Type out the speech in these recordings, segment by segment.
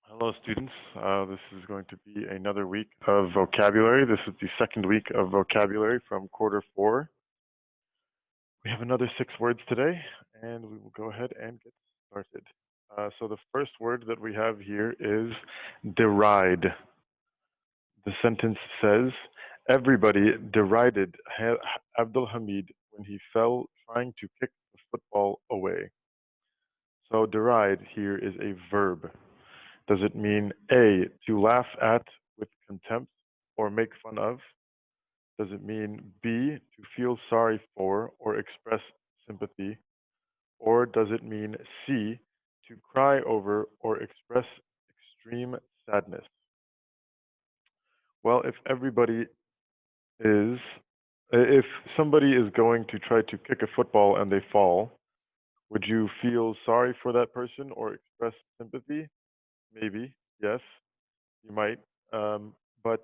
Hello, students. This is going to be another week of vocabulary. This is the second week of vocabulary from quarter four. We have another 6 words today, and we will go ahead and get started. So the first word that we have here is deride. The sentence says, everybody derided Abdul Hamid when he fell trying to kick the football away. So deride here is a verb. Does it mean A, to laugh at with contempt or make fun of? Does it mean B, to feel sorry for or express sympathy? Or does it mean C, to cry over or express extreme sadness? Well, if somebody is going to try to kick a football and they fall, would you feel sorry for that person or express sympathy? Maybe, yes. You might, but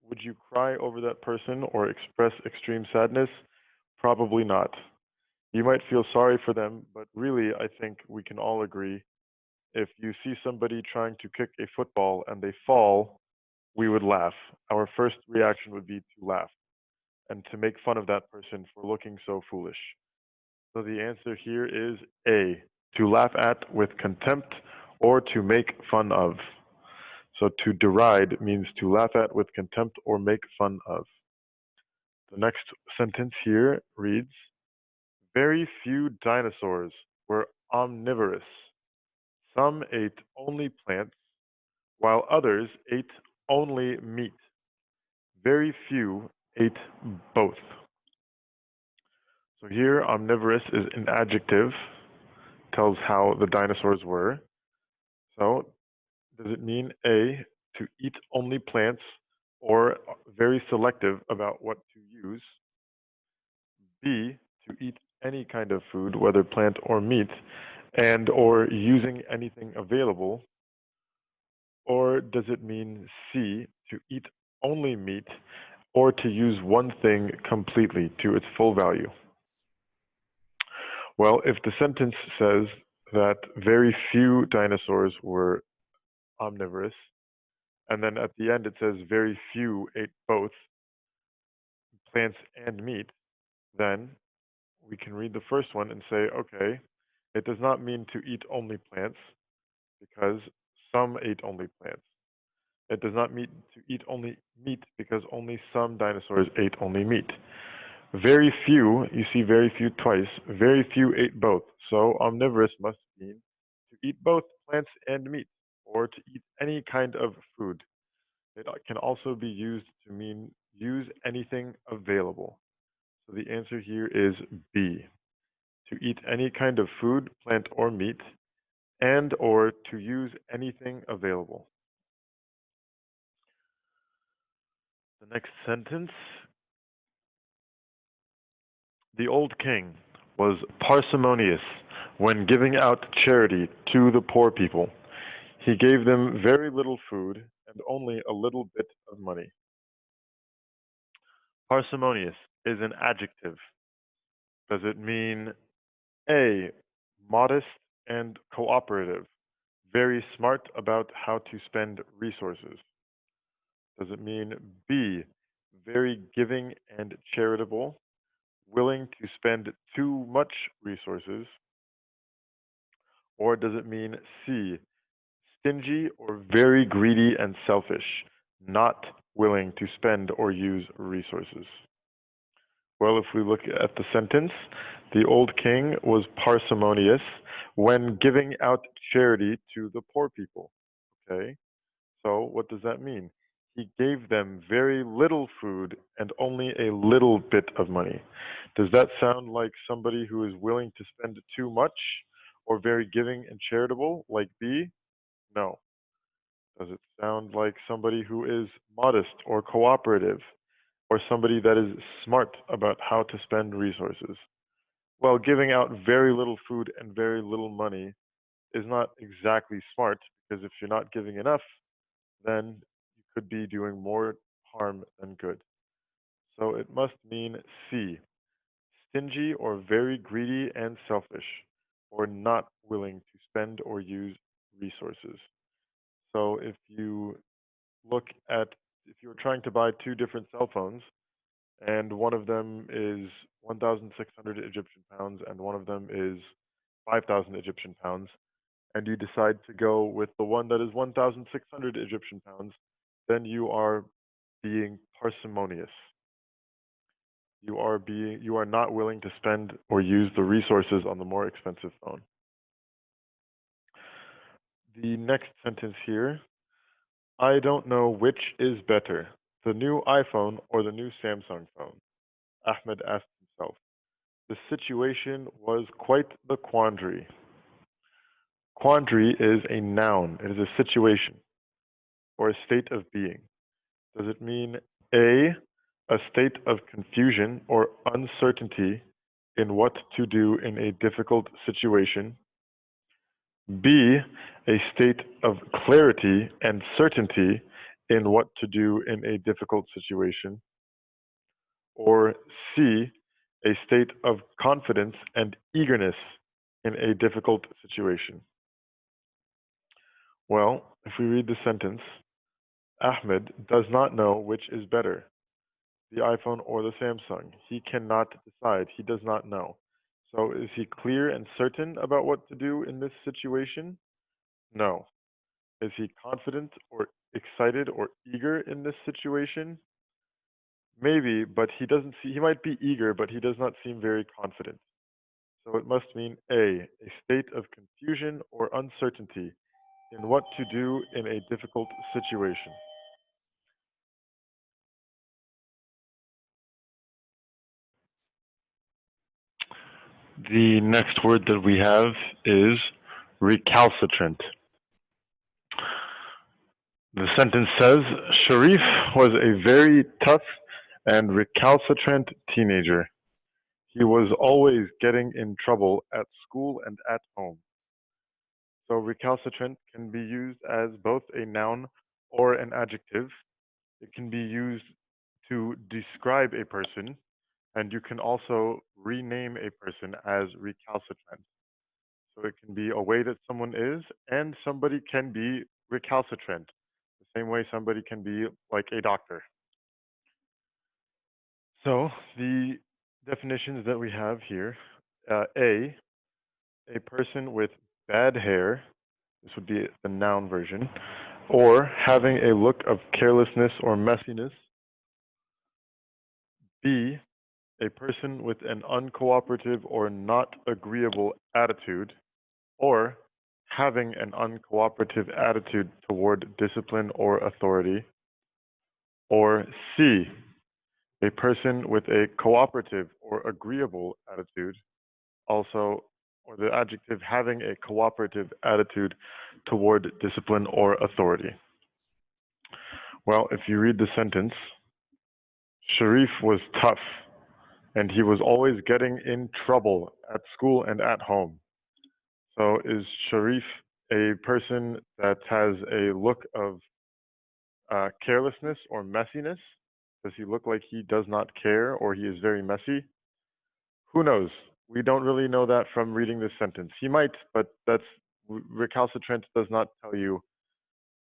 would you cry over that person or express extreme sadness? Probably not. You might feel sorry for them, but really, I think we can all agree if you see somebody trying to kick a football and they fall, we would laugh. Our first reaction would be to laugh and to make fun of that person for looking so foolish. So the answer here is A, to laugh at with contempt or to make fun of. So to deride means to laugh at with contempt or make fun of. The next sentence here reads, very few dinosaurs were omnivorous. Some ate only plants, while others ate only meat. Very few ate both. So here, omnivorous is an adjective, tells how the dinosaurs were. So does it mean A, to eat only plants or very selective about what to use? B, to eat any kind of food, whether plant or meat, and or using anything available? Or does it mean C, to eat only meat or to use one thing completely to its full value? Well, if the sentence says that very few dinosaurs were omnivorous, and then at the end it says very few ate both plants and meat, then we can read the first one and say, okay, it does not mean to eat only plants because some ate only plants. It does not mean to eat only meat because only some dinosaurs ate only meat. Very few, you see very few twice, very few ate both. So omnivorous must mean to eat both plants and meat, or to eat any kind of food. It can also be used to mean use anything available. So the answer here is B, to eat any kind of food, plant or meat, and or to use anything available. The next sentence, the old king was parsimonious when giving out charity to the poor people. He gave them very little food and only a little bit of money. Parsimonious is an adjective. Does it mean A, modest and cooperative, very smart about how to spend resources? Does it mean B, very giving and charitable, willing to spend too much resources? Or does it mean C, stingy or very greedy and selfish, not willing to spend or use resources? Well, if we look at the sentence, the old king was parsimonious when giving out charity to the poor people. Okay, so what does that mean? He gave them very little food and only a little bit of money. Does that sound like somebody who is willing to spend too much or very giving and charitable, like B? No. Does it sound like somebody who is modest or cooperative or somebody that is smart about how to spend resources? Well, giving out very little food and very little money is not exactly smart because if you're not giving enough, then you could be doing more harm than good. So it must mean C, stingy or very greedy and selfish, or not willing to spend or use resources. So if you're trying to buy two different cell phones, and one of them is 1,600 Egyptian pounds and one of them is 5,000 Egyptian pounds, and you decide to go with the one that is 1,600 Egyptian pounds, then you are being parsimonious. You are not willing to spend or use the resources on the more expensive phone. The next sentence here, I don't know which is better, the new iPhone or the new Samsung phone. Ahmed asked himself. The situation was quite the quandary. Quandary is a noun. It is a situation or a state of being. Does it mean a state of confusion or uncertainty in what to do in a difficult situation? B, a state of clarity and certainty in what to do in a difficult situation? Or C, a state of confidence and eagerness in a difficult situation? Well, if we read the sentence, Ahmed does not know which is better, the iPhone or the Samsung. He cannot decide. He does not know. So is he clear and certain about what to do in this situation? No. Is he confident or excited or eager in this situation? Maybe, but he might be eager, but he does not seem very confident. So it must mean a state of confusion or uncertainty in what to do in a difficult situation. The next word that we have is recalcitrant. The sentence says, Sharif was a very tough and recalcitrant teenager. He was always getting in trouble at school and at home. So recalcitrant can be used as both a noun or an adjective. It can be used to describe a person, and you can also rename a person as recalcitrant. So it can be a way that someone is, and somebody can be recalcitrant, the same way somebody can be like a doctor. So the definitions that we have here, a person with bad hair, this would be the noun version, or having a look of carelessness or messiness. B, a person with an uncooperative or not agreeable attitude, or having an uncooperative attitude toward discipline or authority. Or C, a person with a cooperative or agreeable attitude, also, or the adjective having a cooperative attitude toward discipline or authority. Well, if you read the sentence, Sharif was tough and he was always getting in trouble at school and at home. So is Sharif a person that has a look of carelessness or messiness? Does he look like he does not care or he is very messy? Who knows? We don't really know that from reading this sentence. He might, but that's recalcitrant does not tell you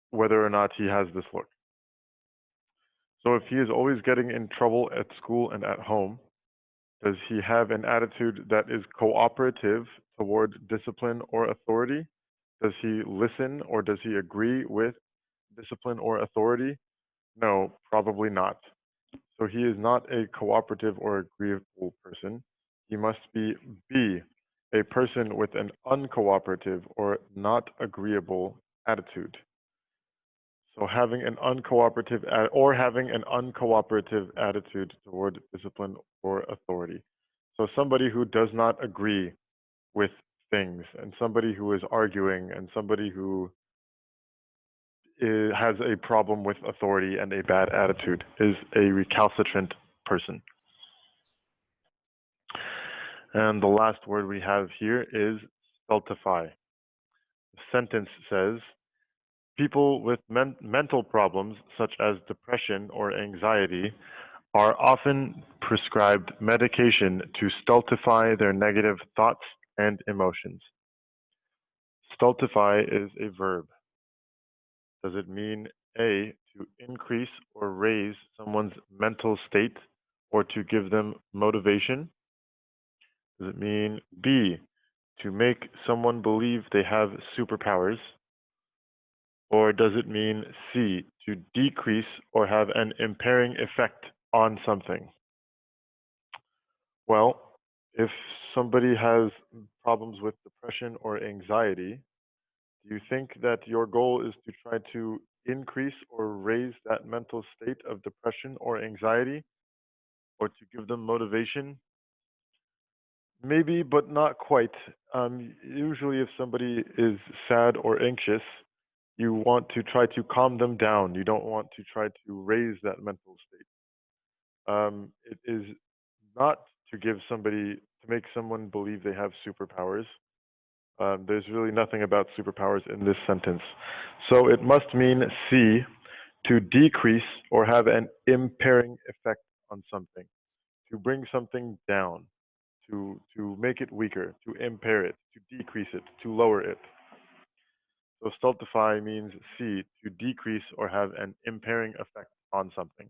whether or not he has this look. So if he is always getting in trouble at school and at home, does he have an attitude that is cooperative toward discipline or authority? Does he listen or does he agree with discipline or authority? No, probably not. So he is not a cooperative or agreeable person. He must be B, a person with an uncooperative or not agreeable attitude. So having an uncooperative attitude toward discipline or authority. So somebody who does not agree with things, and somebody who is arguing, and somebody who has a problem with authority and a bad attitude is a recalcitrant person. And the last word we have here is stultify. The sentence says, people with mental problems such as depression or anxiety are often prescribed medication to stultify their negative thoughts and emotions. Stultify is a verb. Does it mean A, to increase or raise someone's mental state or to give them motivation? Does it mean B, to make someone believe they have superpowers? Or does it mean C, to decrease or have an impairing effect on something? Well, if somebody has problems with depression or anxiety, do you think that your goal is to try to increase or raise that mental state of depression or anxiety or to give them motivation? Maybe, but not quite. Usually, if somebody is sad or anxious, you want to try to calm them down. You don't want to try to raise that mental state. It is not to give somebody, to make someone believe they have superpowers. There's really nothing about superpowers in this sentence. So it must mean C, to decrease or have an impairing effect on something, to bring something down, to make it weaker, to impair it, to decrease it, to lower it. So stultify means C, to decrease or have an impairing effect on something.